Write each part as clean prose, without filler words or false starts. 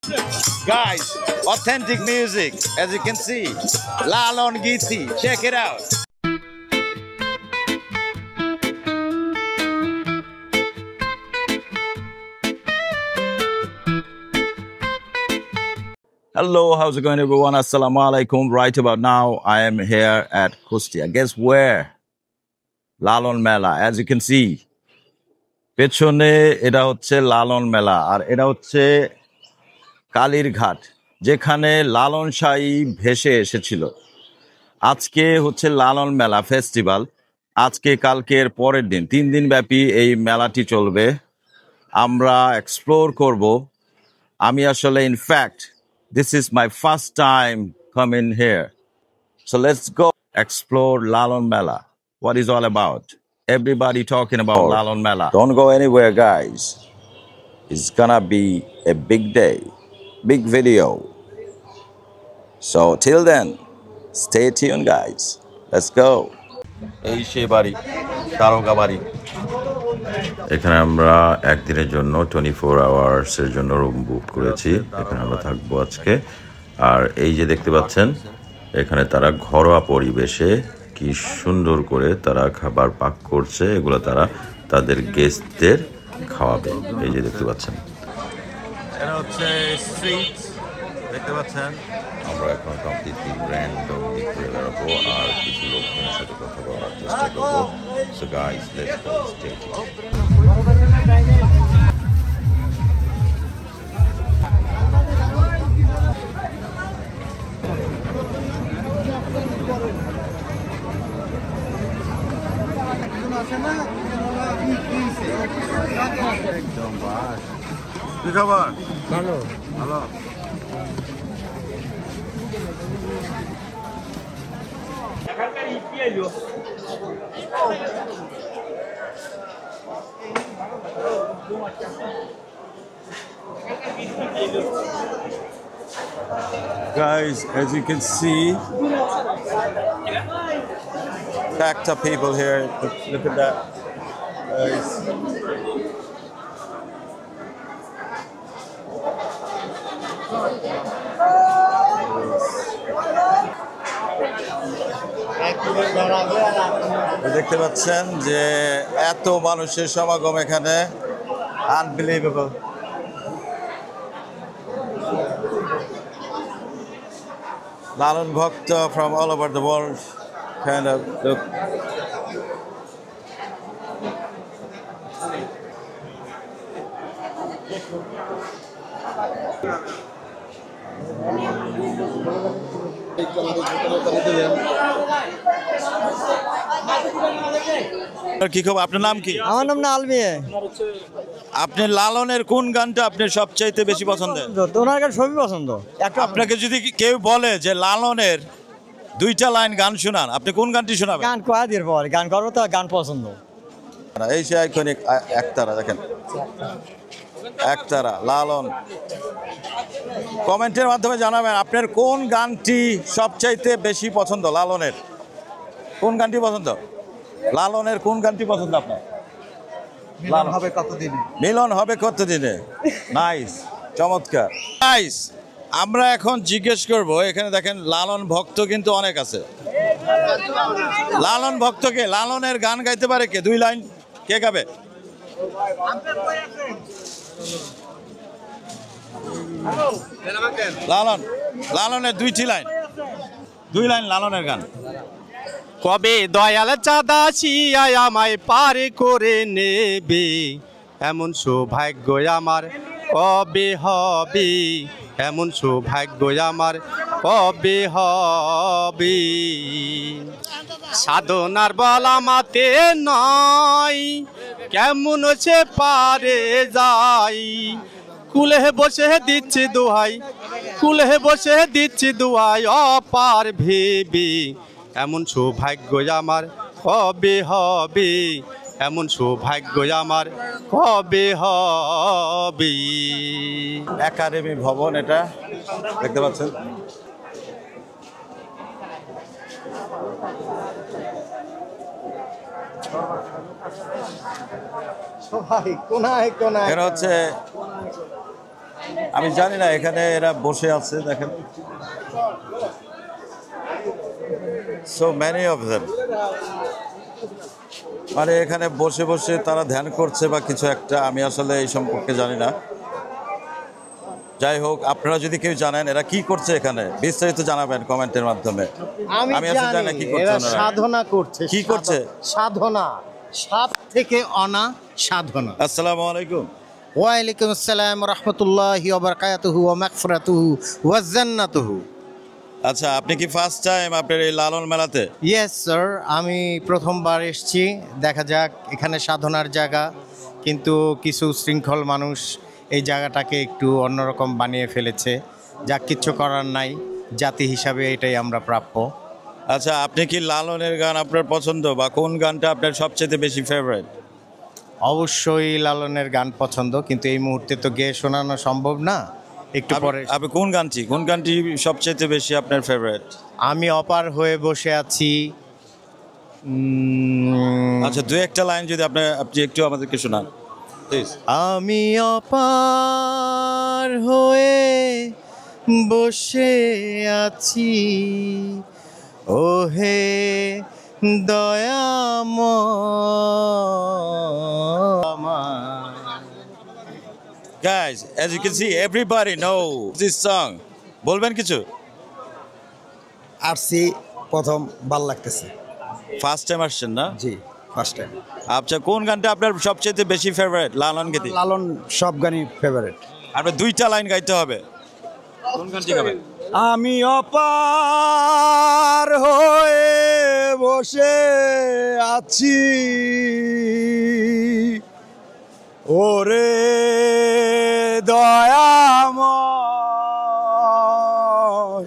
Guys, authentic music, as you can see. Lalon Giti, check it out. Hello, how's it going, everyone? Assalamu alaikum. Right about now, I am here at Kustia. Guess where? Lalon Mela, as you can see. পেছনে এটা হচ্ছে লালন মেলা আর এটা হচ্ছে কালীরঘাট যেখানে লালন শাহী ভেসে এসেছিল। আজকে হচ্ছে লালন মেলা ফেস্টিভ্যাল। আজকে কালকের পরের দিন 3 দিন ব্যাপী এই মেলাটি চলবে। আমরা এক্সপ্লোর করব। আমি আসলে in fact this is my first time coming here. So let's go explore Lalon Mela. What is all about? Everybody talking about Lalon Mela. Don't go anywhere, guys. It's gonna be a big day, big video. So till then, stay tuned, guys. Let's go. এই সেই বাড়ি, তারকা বাড়ি। এখানে আমরা একদিনের জন্য 24 আওয়ার্সের জন্য রুম বুক করেছি। এখানে আমরা থাকবো আজকে। আর এই যে দেখতে পাচ্ছেন, এখানে তারা ঘরোয়া পরিবেশে কি সুন্দর করে তারা খাবার পাক করছে, এগুলো তারা তাদের গেস্টদের খাওয়াবে। এই যে দেখতে পাচ্ছেন, এটা হচ্ছে স্ট্রিট, দেখতে পাচ্ছেন। আমরা এখন কমপ্লিটলি র্যান্ডম ঘুরে বেড়াবো আর কিছু লোকজনের সাথে কথা বলার চেষ্টা করবো। So guys, let's go, stay tuned. কি খবর? ভালো ভালো। Guys, as you can see, packed up people here. Look at that, guys. দেখতে পাচ্ছেন যে এত মানুষের সমাগম এখানে, আনবিলিভেবল। লালন ভক্ত from all over the world kind of look. কি খবর? আপনার নাম কি? আমার নাম না আলমিয়ে। আপনি লালনের কোন গানটা আপনার সবচাইতে বেশি পছন্দের? ওনার গান সবই পছন্দ। আপনাকে যদি কেউ বলে যে লালনের 2টা লাইন গান শোনান, আপনি কোন গানটি শোনাবেন? গান কয়েকদিন পর গান করবো তো, গান পছন্দ। এই সে আইকনিক একতারা, দেখেন একতারা লালন। কমেন্টের মাধ্যমে জানাবেন আপনার কোন গানটি সবচাইতে বেশি পছন্দ। লালনের কোন গানটি পছন্দ? লালনের কোন গানটি পছন্দ আপনার? মিলন হবে কতদিনে। মিলন হবে কতদিনে। নাইস, চমৎকার। নাইস। আমরা এখন জিজ্ঞেস করব, এখানে দেখেন লালন ভক্ত কিন্তু অনেক আছে। লালন ভক্তকে লালনের গান গাইতে পারে কে? 2 লাইন কে গাবে? লালন, লালনের 2টি লাইন, 2 লাইন লালনের গান। কবে দয়াল চাঁদা শিয়ায় আমায় পার করে নেবে, এমন সৌভাগ্য আমার কবে হবে, এমন সৌভাগ্য আমার কবে হবে। সাধনার বলা মাতে নয়, কেমন সে পারে যাই, কুলে বসে দিচ্ছি দোহাই, কুলে বসে দিচ্ছি দোহাই, অপার ভেবে এমন সৌভাগ্য আমার কবে হবে, এমন সৌভাগ্য আমার কবে হবে। একাডেমি ভবন এটা দেখতে পাচ্ছেন। সবাই কোনায় কোনায়। এটা হচ্ছে আমি জানি না এখানে এরা বসে আছে দেখেন so many of them মানে এখানে বসে বসে তারা ধ্যান করছে বা কিছু একটা আমি আসলে এই সম্পর্কে জানি না যাই হোক আপনারা যদি কেউ জানেন এরা কি করছে এখানে বিস্তারিত জানাবেন কমেন্টের মাধ্যমে আমি আসলে জানি না কি করছে এরা সাধনা করছে কি করছে সাধনা সাত থেকে অনা সাধনা আসসালামু আলাইকুম ওয়া আলাইকুম আসসালাম ওয়া রাহমাতুল্লাহি ওয়া বারাকাতুহু ওয়া মাগফিরাতুহু ওয়া জান্নাতুহু আচ্ছা আপনি কি ফার্স্ট টাইম আপনার এই লালন মেলাতে ইয়েস স্যার আমি প্রথমবার এসেছি দেখা যাক এখানে সাধনার জায়গা কিন্তু কিছু শৃঙ্খল মানুষ এই জায়গাটাকে একটু অন্যরকম বানিয়ে ফেলেছে যা কিচ্ছু করার নাই জাতি হিসাবে এটাই আমরা প্রাপ্য আচ্ছা আপনি কি লালনের গান আপনার পছন্দ বা কোন গানটা আপনার সবচেয়ে বেশি ফেভারিট অবশ্যই লালনের গান পছন্দ কিন্তু এই মুহূর্তে তো গেয়ে শোনানো সম্ভব না একটু পরে আপনি কোন গানটি সবচেয়ে বেশি আপনার ফেভারিট আমি অপার হয়ে বসে আছি আচ্ছা দুই একটা লাইন যদি আপনি একটু আমাদেরকে শোনান প্লিজ আমি অপার হয়ে বসে আছি ওহে দয়াময় Guys, as you can see, everybody know this song. বলবেন কিছু? আসছি প্রথম ভাল লাগতেছে ফার্স্ট টাইম আসছেন না? জি ফার্স্ট টাইম আচ্ছা কোন গানটা আপনার সবচেয়ে বেশি ফেভারিট লালন গীতি? লালন সব গানই ফেভারিট আপনার দুইটা লাইন গাইতে হবে। কোন গানটি গাবেন? আমি অপার হয়ে বসে আছি ওরে দয়াময়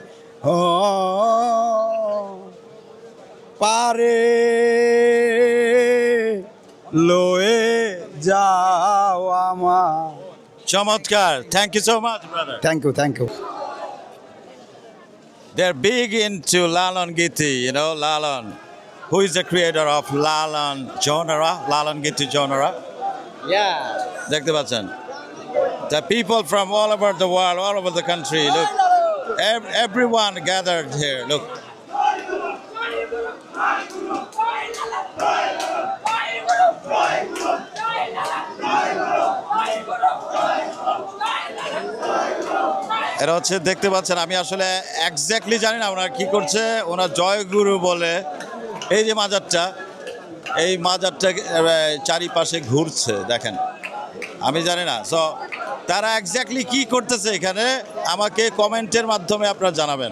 পারে লয়ে যাও আমার চমৎকার thank you so much brother thank you They're big into Lalon Giti, you know, Lalon. Who is the creator of Lalon genre? Lalon Giti genre? দেখতে পাচ্ছেন the people from all over the world, all over the country, look, everyone gathered here, look. এরা হচ্ছে দেখতে পাচ্ছেন আমি আসলে exactly জানি না ওনারা কি করছে ওনার জয়গুরু বলে এই যে মাজারটা এই মাজারটা চারিপাশে ঘুরছে দেখেন আমি জানি না সো তারা এক্স্যাক্টলি কি করতেছে এখানে আমাকে কমেন্টের মাধ্যমে আপনারা জানাবেন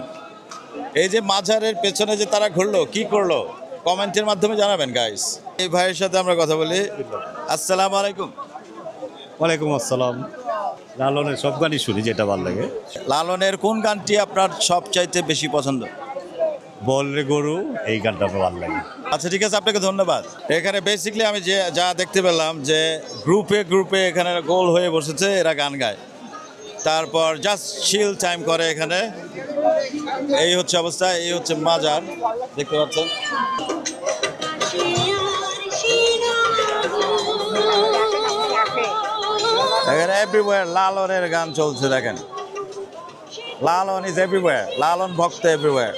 এই যে মাজারের পেছনে যে তারা ঘুরলো কি করলো কমেন্টের মাধ্যমে জানাবেন গাইস এই ভাইয়ের সাথে আমরা কথা বলি আসসালামু আলাইকুম ওয়ালাইকুম আসসালাম লালনের সব গানই শুনি যেটা ভালো লাগে লালনের কোন গানটি আপনার সবচাইতে বেশি পছন্দ বল রে গরু এই গানটা আমার ভালো লাগে আচ্ছা ঠিক আছে আপনাকে ধন্যবাদ এখানে বেসিক্যালি আমি যা দেখতে পেলাম যে গ্রুপে এখানে গোল হয়ে বসেছে এরা গান গায় তারপর জাস্ট চিল টাইম করে এখানে এই হচ্ছে অবস্থা এই হচ্ছে মাজার দেখতে পাচ্ছেন এখানে এভরিওয়্যার লালনের গান চলছে দেখেন লালন ইজ এভরিওয়্যার লালন ভক্ত এভরিওয়্যার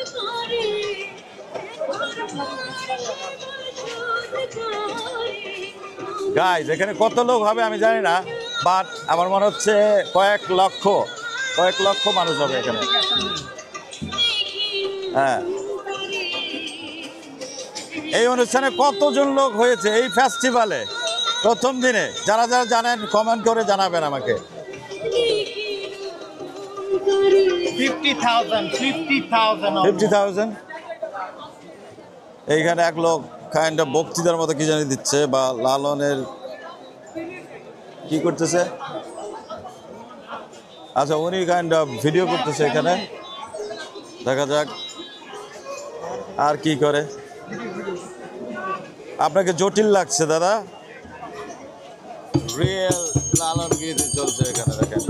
গাইজ এখানে কত লোক হবে আমি জানি না বাট আমার মনে হচ্ছে কয়েক লক্ষ মানুষ হবে এখানে হ্যাঁ এই অনুষ্ঠানে কতজন লোক হয়েছে এই ফেস্টিভ্যালে প্রথম দিনে যারা জানেন কমেন্ট করে জানাবেন আমাকে 50,000 এইখানে এক লোক কাইন্ড অফ বক্তৃতার মতো কি জানি দিচ্ছে বা লালনের কি করতেছে আচ্ছা উনি কাইন্ড অফ ভিডিও করতেছে এখানে দেখা যাক আর কি করে আপনাকে জটিল লাগছে দাদা রিয়েল লালন গীতি চলছে এখানে দেখেন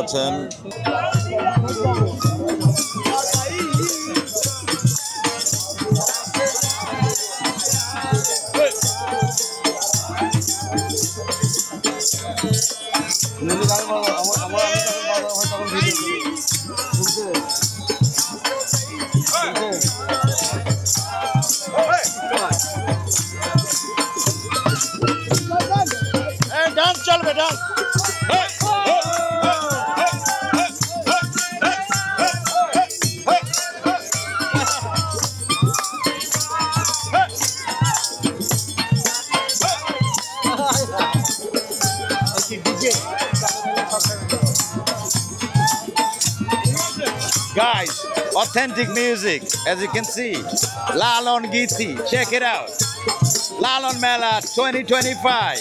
আছেন। ডান্স চলবে dance Guys, authentic music, as you can see. Lalon Giti, check it out. Lalon Mela 2025.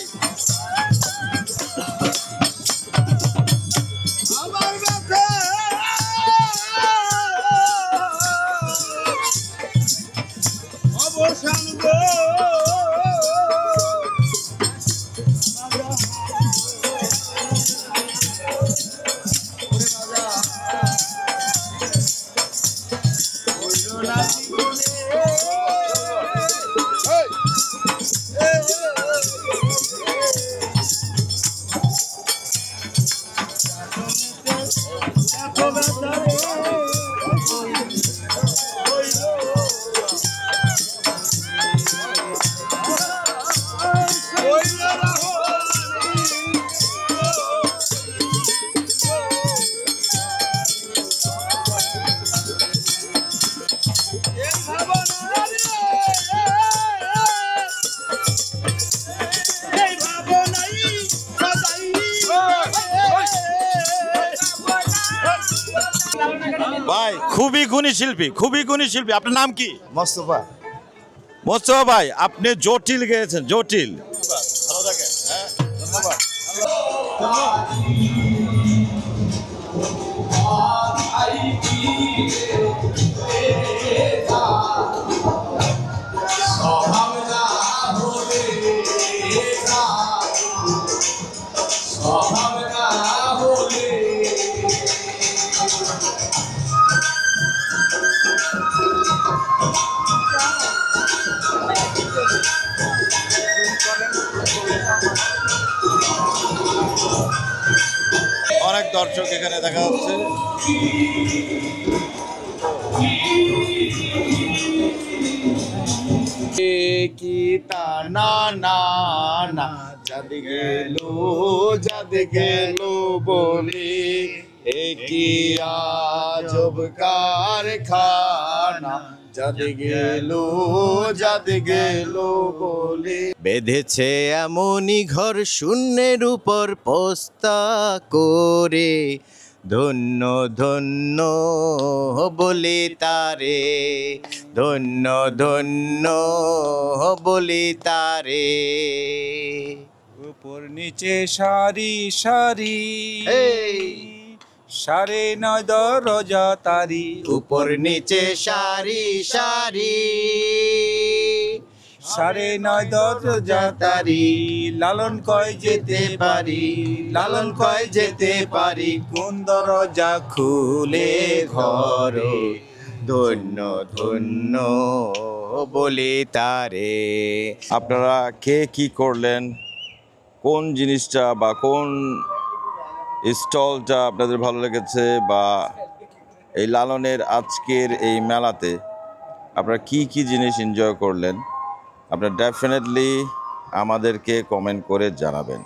ভাই খুবই গুণী শিল্পী, খুবই গুণী শিল্পী। আপনার নাম কি? মোস্তফা। মোস্তফা ভাই, আপনি জটিল গেয়েছেন, জটিল। ভালো থাকেন। হ্যাঁ, ধন্যবাদ। অনেক দর্শক এখানে দেখা যাচ্ছে। কি তা না না না যাদ গেল বলি কি আজব কারখানা যাদ গেল বলি। বেঁধেছে এমনই ঘর শূন্যের উপর পোস্তা করে, ধন্য ধন্য বলি তারে, ধন্য ধন্য বলি তারে। উপর নিচে সারি সারি সারে নয় দরজা তারি। উপর নিচে সারি সারি সারে নয় দরজা তারি। লালন কয় যেতে পারি, লালন কয় যেতে পারি, কোন দরজা খুলে ঘরে। ধন্য ধন্য বলি তারে। আপনারা কে কি করলেন, কোন জিনিসটা বা কোন স্টলটা আপনাদের ভালো লেগেছে, বা এই লালনের আজকের এই মেলাতে আপনারা কি কি জিনিস এনজয় করলেন, আপনারা ডেফিনেটলি আমাদেরকে কমেন্ট করে জানাবেন।